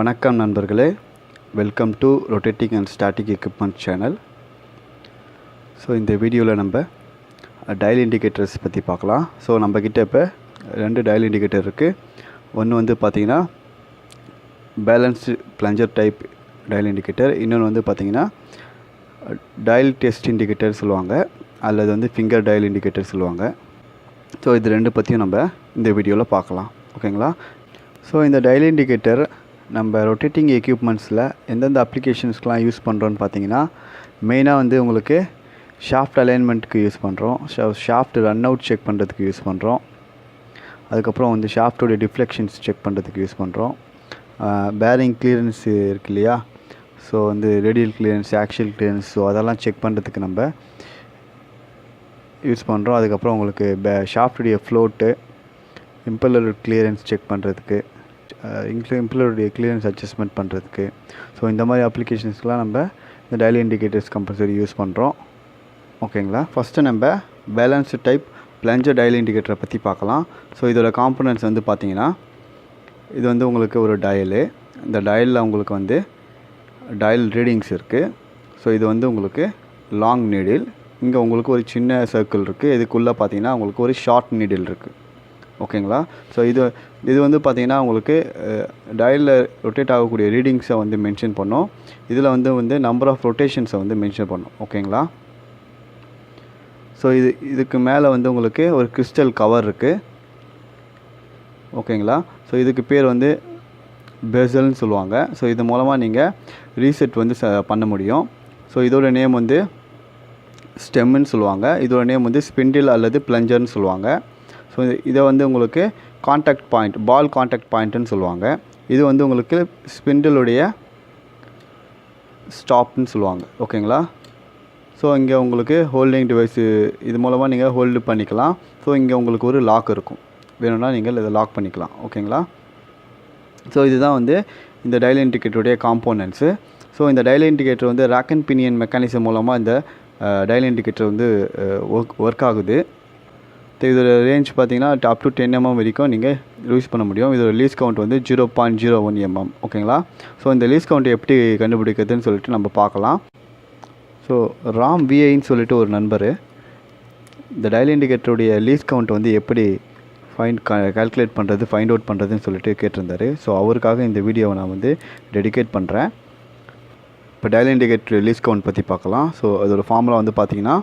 வணக்கம் நண்பர்களே, welcome to rotating and static equipment channel. So இந்த வீடியோவில் நம்ம டயல் இண்டிகேட்டர்ஸ் பற்றி பார்க்கலாம். ஸோ நம்மக்கிட்ட இப்போ 2 டயல் இண்டிகேட்டர் இருக்குது. ஒன்று வந்து பார்த்திங்கன்னா பேலன்ஸ்டு ப்ளஞ்சர் டைப் டயல் இண்டிகேட்டர், இன்னொன்று வந்து பார்த்திங்கன்னா டயல் டெஸ்ட் இண்டிகேட்டர் சொல்லுவாங்க, அல்லது வந்து ஃபிங்கர் டயல் இண்டிகேட்டர் சொல்லுவாங்க. ஸோ இது 2 பற்றியும் நம்ம இந்த வீடியோவில் பார்க்கலாம். ஓகேங்களா? ஸோ இந்த டயல் இண்டிகேட்டர் நம்ம ரொட்டேட்டிங் எக்யூப்மெண்ட்ஸில் எந்தெந்த அப்ளிகேஷன்ஸ்க்கெலாம் யூஸ் பண்ணுறோன்னு பார்த்தீங்கன்னா, மெயினாக வந்து உங்களுக்கு ஷாஃப்ட் அலைன்மெண்ட்டுக்கு யூஸ் பண்ணுறோம், ஷாஃப்ட் ரன் அவுட் செக் பண்ணுறதுக்கு யூஸ் பண்ணுறோம், அதுக்கப்புறம் வந்து ஷாஃப்டோடைய டிஃப்ளெக்ஷன்ஸ் செக் பண்ணுறதுக்கு யூஸ் பண்ணுறோம், பேரிங் கிளியரன்ஸ் இருக்கு இல்லையா, ஸோ வந்து radial clearance, axial clearance, so அதெல்லாம் செக் பண்ணுறதுக்கு நம்ம யூஸ் பண்ணுறோம். அதுக்கப்புறம் உங்களுக்கு ஷாஃப்டுடைய ஃப்ளோட்டு, இம்பெல்லர் கிளியரன்ஸ் செக் பண்ணுறதுக்கு, இம்பெல்லருடைய கிளியரன்ஸ் அட்ஜஸ்ட்மெண்ட் பண்ணுறதுக்கு, ஸோ இந்த மாதிரி அப்ளிகேஷன்ஸ்க்கெலாம் நம்ம இந்த டயல் இண்டிகேட்டர்ஸ் கம்பல்சரி யூஸ் பண்ணுறோம். ஓகேங்களா? ஃபஸ்ட்டு நம்ம பேலன்ஸ்டு டைப் ப்ளஞ்சர் டயல் இண்டிகேட்டரை பற்றி பார்க்கலாம். ஸோ இதோட காம்பனன்ட்ஸ் வந்து பார்த்திங்கன்னா, இது வந்து உங்களுக்கு ஒரு டயலு. இந்த டயலில் உங்களுக்கு வந்து டயல் ரீடிங்ஸ் இருக்குது. ஸோ இது வந்து உங்களுக்கு லாங் நீடில், இங்கே உங்களுக்கு ஒரு சின்ன சர்க்கிள் இருக்குது, இதுக்குள்ளே பார்த்திங்கன்னா உங்களுக்கு ஒரு ஷார்ட் நீடில் இருக்குது. ஓகேங்களா? ஸோ இது வந்து பார்த்திங்கன்னா உங்களுக்கு டயலில் ரொட்டேட் ஆகக்கூடிய ரீடிங்ஸை வந்து மென்ஷன் பண்ணோம். இதில் வந்து நம்பர் ஆஃப் ரொட்டேஷன்ஸை வந்து மென்ஷன் பண்ணோம். ஓகேங்களா? ஸோ இதுக்கு மேலே வந்து உங்களுக்கு ஒரு கிறிஸ்டல் கவர் இருக்குது. ஓகேங்களா? ஸோ இதுக்கு பேர் வந்து பெசல்னு சொல்லுவாங்க. ஸோ இது மூலமாக நீங்கள் ரீசெட் வந்து பண்ண முடியும். ஸோ இதோட நேம் வந்து ஸ்டெம்முன்னு சொல்லுவாங்க. இதோட நேம் வந்து ஸ்பிண்டில் அல்லது ப்ளஞ்சர்னு சொல்லுவாங்க. ஸோ இதை வந்து உங்களுக்கு காண்டாக்ட் பாயிண்ட், பால் காண்டாக்ட் பாயிண்ட்டுன்னு சொல்லுவாங்க. இது வந்து உங்களுக்கு ஸ்பிண்டிலுடைய ஸ்டாப்னு சொல்லுவாங்க. ஓகேங்களா? ஸோ இங்கே உங்களுக்கு ஹோல்டிங் டிவைஸு, இது மூலமாக நீங்கள் ஹோல்டு பண்ணிக்கலாம். ஸோ இங்கே உங்களுக்கு ஒரு லாக் இருக்கும், வேணும்னா நீங்கள் இதை லாக் பண்ணிக்கலாம். ஓகேங்களா? ஸோ இதுதான் வந்து இந்த டயல் இண்டிகேட்டருடைய காம்போனன்ட்ஸு. ஸோ இந்த டயல் இண்டிகேட்டர் வந்து ராக் அண்ட் பினியன் மெக்கானிசம் மூலமாக இந்த டயல் இண்டிகேட்டர் வந்து ஒர்க் ஆகுது. இதோட ரேஞ்ச் பார்த்தீங்கன்னா அப் டு 10 mm வரைக்கும் நீங்கள் யூஸ் பண்ண முடியும். இதோட லீஸ் கவுண்ட் வந்து 0.01 mm. ஓகேங்களா? ஸோ இந்த லீஸ் கவுண்ட் எப்படி கண்டுபிடிக்கிறதுன்னு சொல்லிட்டு நம்ம பார்க்கலாம். ஸோ ராம் விஐன்னு சொல்லிட்டு ஒரு நண்பர் இந்த டயல் இண்டிகேட்டருடைய லீஸ் கவுண்ட் வந்து எப்படி கால்குலேட் பண்ணுறது, ஃபைண்ட் அவுட் பண்ணுறதுன்னு சொல்லிட்டு கேட்டிருந்தார். ஸோ அவருக்காக இந்த வீடியோவை நான் வந்து டெடிகேட் பண்ணுறேன். இப்போ டயல் இண்டிகேட்டர் லீஸ் கவுண்ட் பற்றி பார்க்கலாம். ஸோ அதோட ஃபார்முலா வந்து பார்த்திங்கன்னா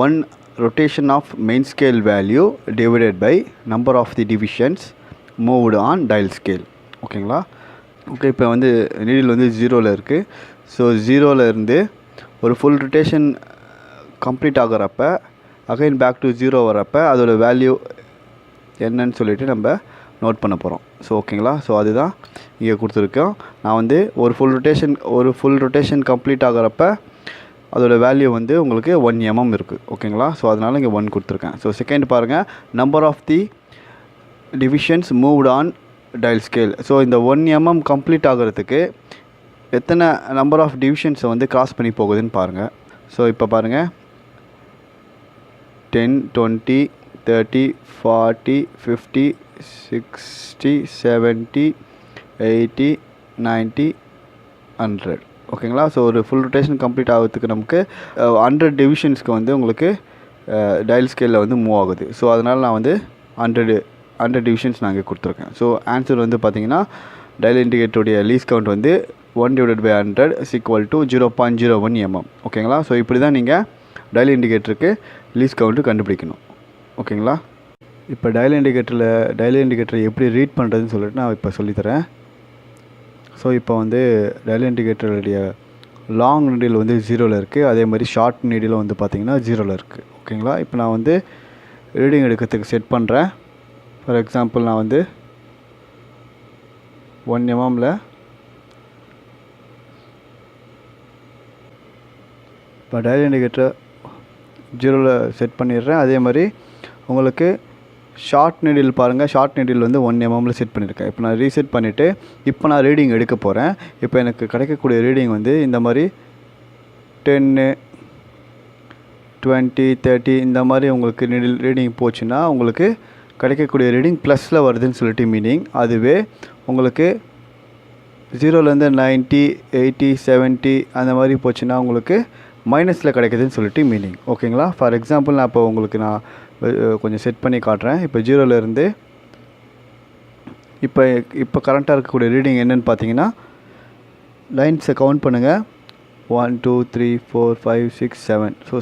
1 rotation of main scale value divided by number of the divisions moved on dial scale. ஓகேங்களா? ஓகே, இப்போ வந்து நீடில் வந்து 0ல் இருக்குது. ஸோ 0ல் இருந்து ஒரு ஃபுல் ரொட்டேஷன் கம்ப்ளீட் ஆகிறப்ப அகைன் பேக் டு 0 வரப்போ அதோட வேல்யூ என்னன்னு சொல்லிட்டு நம்ம நோட் பண்ண போகிறோம். ஸோ ஓகேங்களா? ஸோ அதுதான் இங்கே கொடுத்துருக்கோம். நான் வந்து ஒரு ஃபுல் ரொட்டேஷன் கம்ப்ளீட் ஆகிறப்ப அதோட வேல்யூ வந்து உங்களுக்கு 1 mm இருக்குது. ஓகேங்களா? ஸோ அதனால் இங்கே 1 கொடுத்துருக்கேன். ஸோ செகண்ட் பாருங்கள், number of the divisions moved on dial scale. So இந்த 1 mm கம்ப்ளீட் ஆகிறதுக்கு எத்தனை நம்பர் ஆஃப் டிவிஷன்ஸை வந்து கிராஸ் பண்ணி போகுதுன்னு பாருங்கள். ஸோ இப்போ பாருங்கள், 10, 20, 30, 40, 50, 60, 70, 80, 90, 100. ஓகேங்களா? ஸோ ஒரு ஃபுல் ரொட்டேஷன் கம்ப்ளீட் ஆகிறதுக்கு நமக்கு 100 டிவிஷன்ஸ்க்கு வந்து உங்களுக்கு டயல் ஸ்கேலில் வந்து மூவ் ஆகுது. ஸோ அதனால் நான் வந்து 100 டிவிஷன்ஸ் நான் இங்கே கொடுத்துருக்கேன். ஸோ ஆன்சர் வந்து பார்த்திங்கன்னா டயல் இண்டிகேட்டருடைய லீஸ் கவுண்ட் வந்து 1/100 = 0.01 mm. ஓகேங்களா? ஸோ இப்படி தான் நீங்கள் டயல் இண்டிகேட்டருக்கு லீஸ் கவுண்ட்டு கண்டுபிடிக்கணும். ஓகேங்களா? இப்போ டயல் இண்டிகேட்டரை எப்படி ரீட் பண்ணுறதுன்னு சொல்லிட்டு நான் இப்போ சொல்லித்தரேன். ஸோ இப்போ வந்து டயல் இண்டிகேட்டருடைய லாங் நீடில் வந்து 0ல் இருக்குது, அதே மாதிரி ஷார்ட் நீடில் வந்து பார்த்திங்கன்னா 0ல் இருக்குது. ஓகேங்களா? இப்போ நான் வந்து ரீடிங் எடுக்கிறதுக்கு செட் பண்ணுறேன். ஃபார் எக்ஸாம்பிள் நான் வந்து 1 mmல இப்போ டயல் இண்டிகேட்டர் 0ல் செட் பண்ணிடுறேன். அதே மாதிரி உங்களுக்கு ஷார்ட் நீடில் பாருங்கள், ஷார்ட் நீடில் வந்து 1 mmல செட் பண்ணியிருக்கேன். இப்போ நான் ரீசெட் பண்ணிவிட்டு இப்போ நான் ரீடிங் எடுக்க போகிறேன். இப்போ எனக்கு கிடைக்கக்கூடிய ரீடிங் வந்து இந்த மாதிரி 10, 20, 30 இந்த மாதிரி உங்களுக்கு நீடில் ரீடிங் போச்சுன்னா உங்களுக்கு கிடைக்கக்கூடிய ரீடிங் ப்ளஸில் வருதுன்னு சொல்லிட்டு மீனிங். அதுவே உங்களுக்கு 0லேருந்து 90 80 70 அந்த மாதிரி போச்சுன்னா உங்களுக்கு மைனஸில் கிடைக்குதுன்னு சொல்லிட்டு மீனிங். ஓகேங்களா? ஃபார் எக்ஸாம்பிள் நான் இப்போ உங்களுக்கு நான் கொஞ்சம் செட் பண்ணி காட்டுறேன். இப்போ 0லேருந்து இப்போ கரண்ட்டாக இருக்கக்கூடிய ரீடிங் என்னென்னு பார்த்தீங்கன்னா, லைன்ஸை கவுண்ட் பண்ணுங்கள். 1 2 3 4 5 6 7. ஸோ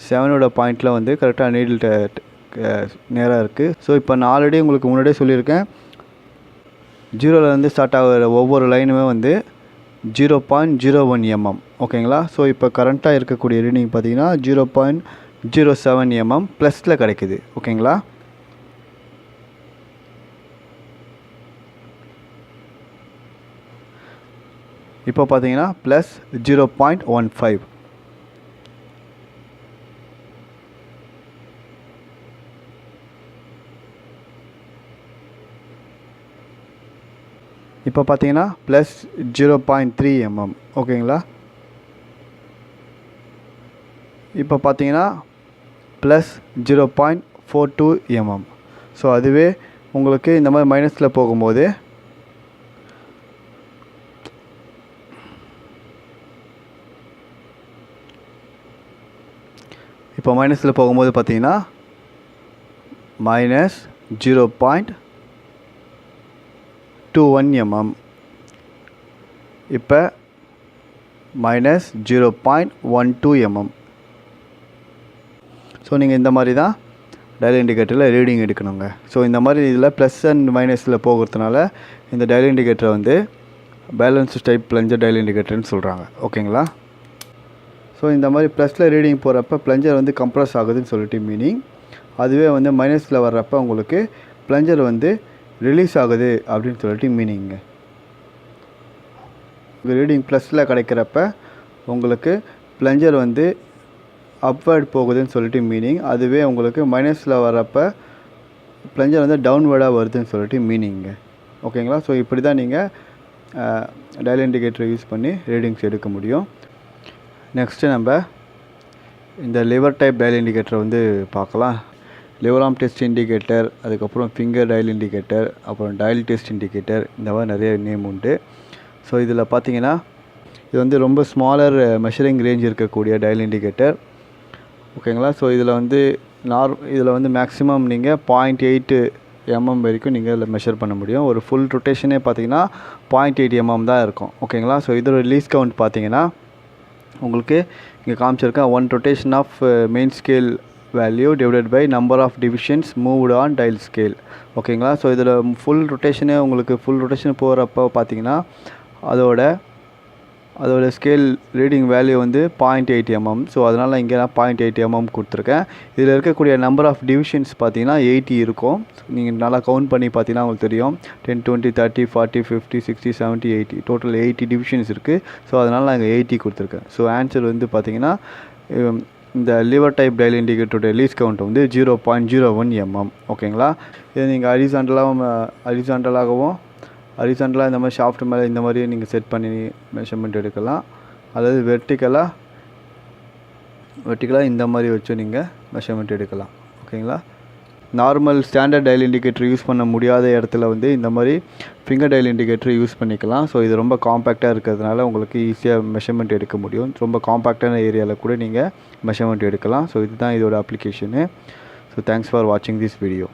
7ஓட பாயிண்டில் வந்து கரெக்டாக நீடில் நேராக இருக்குது. ஸோ இப்போ நான் ஆல்ரெடி உங்களுக்கு முன்னாடியே சொல்லியிருக்கேன், 0லேருந்து ஸ்டார்ட் ஆகிற ஒவ்வொரு லைனுமே வந்து 0.01 mm. ஓகேங்களா? ஸோ இப்போ கரண்ட்டாக இருக்கக்கூடிய ரீடிங் பார்த்தீங்கன்னா 0.07 mm ப்ளஸில் கிடைக்குது. ஓகேங்களா? இப்போ பார்த்தீங்கன்னா ப்ளஸ் 0.15. இப்போ பார்த்தீங்கன்னா ப்ளஸ் 0.3 mm. ஓகேங்களா? இப்போ பார்த்தீங்கன்னா ப்ளஸ் 0.42 mm. ஸோ அதுவே உங்களுக்கு இந்த மாதிரி மைனஸில் போகும்போது இப்போ மைனஸில் போகும்போது பார்த்தீங்கன்னா மைனஸ் 0.21 mm. இப்போ மைனஸ் 0.12 mm. ஸோ நீங்கள் இந்த மாதிரி தான் டயல் இண்டிகேட்டரில் ரீடிங் எடுக்கணுங்க. ஸோ இந்த மாதிரி இதில் ப்ளஸ் அண்ட் மைனஸில் போகிறதுனால இந்த டயல் இண்டிகேட்டரை வந்து பேலன்ஸ் டைப் பிளஞ்சர் டயல் இண்டிகேட்டர்னு சொல்கிறாங்க. ஓகேங்களா? ஸோ இந்த மாதிரி ப்ளஸில் ரீடிங் போகிறப்ப பிளஞ்சர் வந்து கம்ப்ரஸ் ஆகுதுன்னு சொல்லிட்டு மீனிங். அதுவே வந்து மைனஸில் வர்றப்போ உங்களுக்கு பிளஞ்சர் வந்து ரிலீஸ் ஆகுது அப்படின்னு சொல்லிட்டு மீனிங்க. ரீடிங் ப்ளஸில் கிடைக்கிறப்ப உங்களுக்கு பிளஞ்சர் வந்து அப்வர்ட் போகுதுன்னு சொல்லிட்டு மீனிங். அதுவே உங்களுக்கு மைனஸில் வர்றப்போ பிளஞ்சர் வந்து டவுன்வேர்டாக வருதுன்னு சொல்லிட்டு மீனிங்க. ஓகேங்களா? ஸோ இப்படி தான் நீங்கள் டயல் இண்டிகேட்டரை யூஸ் பண்ணி ரீடிங்ஸ் எடுக்க முடியும். நெக்ஸ்ட்டு நம்ம இந்த லிவர் டைப் டயல் இண்டிகேட்டரை வந்து பார்க்கலாம். லிவர் ஆர்ம் டெஸ்ட் இண்டிகேட்டர், அதுக்கப்புறம் ஃபிங்கர் டயல் இண்டிகேட்டர், அப்புறம் டயல் டெஸ்ட் இண்டிகேட்டர், இந்த மாதிரி நிறைய நேம் உண்டு. ஸோ இதில் பார்த்தீங்கன்னா இது வந்து ரொம்ப ஸ்மாலர் மெஷரிங் ரேஞ்ச் இருக்கக்கூடிய டயல் இண்டிகேட்டர். ஓகேங்களா? ஸோ இதில் வந்து மேக்ஸிமம் நீங்கள் 0.8 mm வரைக்கும் நீங்கள் இதில் மெஷர் பண்ண முடியும். ஒரு ஃபுல் ரொட்டேஷனே பார்த்தீங்கன்னா 0.8 mm தான் இருக்கும். ஓகேங்களா? ஸோ இதோட ரிலீஸ் கவுண்ட் பார்த்தீங்கன்னா உங்களுக்கு இங்கே காமிச்சிருக்கேன். 1 rotation of main scale value divided by number of divisions moved on dial scale. ஓகேங்களா? ஸோ இதில் ஃபுல் ரொட்டேஷன் போகிறப்போ பார்த்தீங்கன்னா அதோட ஸ்கேல் ரீடிங் வேல்யூ வந்து 0.8 mm. ஸோ அதனால் இங்கே நான் 0.8 mm கொடுத்துருக்கேன். இதில் இருக்கக்கூடிய நம்பர் ஆஃப் டிவிஷன்ஸ் பார்த்தீங்கன்னா 80 இருக்கும். நீங்கள் நல்லா கவுண்ட் பண்ணி பார்த்தீங்கன்னா உங்களுக்கு தெரியும். 10 20 30 40 50 60 70 80 டோட்டல் 80 டிவிஷன்ஸ் இருக்குது. ஸோ அதனால் நான் இங்கே 80 கொடுத்துருக்கேன். ஸோ ஆன்சர் வந்து பார்த்தீங்கன்னா இந்த லிவர் டைப் டயல் இண்டிகேட்டரோட ரிலீஸ் கவுண்ட் வந்து 0.01 mm. ஓகேங்களா? இது நீங்கள் ஹரிசாண்டலாக இந்த மாதிரி ஷாஃப்ட் மேலே இந்த மாதிரி நீங்கள் செட் பண்ணி மெஷர்மெண்ட் எடுக்கலாம். அதாவது வெர்டிக்கலாக இந்த மாதிரி வச்சு நீங்கள் மெஷர்மெண்ட் எடுக்கலாம். ஓகேங்களா? Normal standard dial indicator use பண்ண முடியாத இடத்துல வந்து இந்த மாதிரி ஃபிங்கர் டயல் இண்டிகேட்டர் யூஸ் பண்ணிக்கலாம். ஸோ இது ரொம்ப காம்பேக்டாக இருக்கிறதுனால உங்களுக்கு ஈஸியாக மெஷர்மெண்ட் எடுக்க முடியும். ரொம்ப காம்பேக்டான ஏரியாவில் கூட நீங்கள் மெஷர்மெண்ட் எடுக்கலாம். ஸோ இதுதான் இதோட அப்ளிகேஷனு. ஸோ தேங்க்ஸ் ஃபார் வாட்சிங் திஸ் வீடியோ.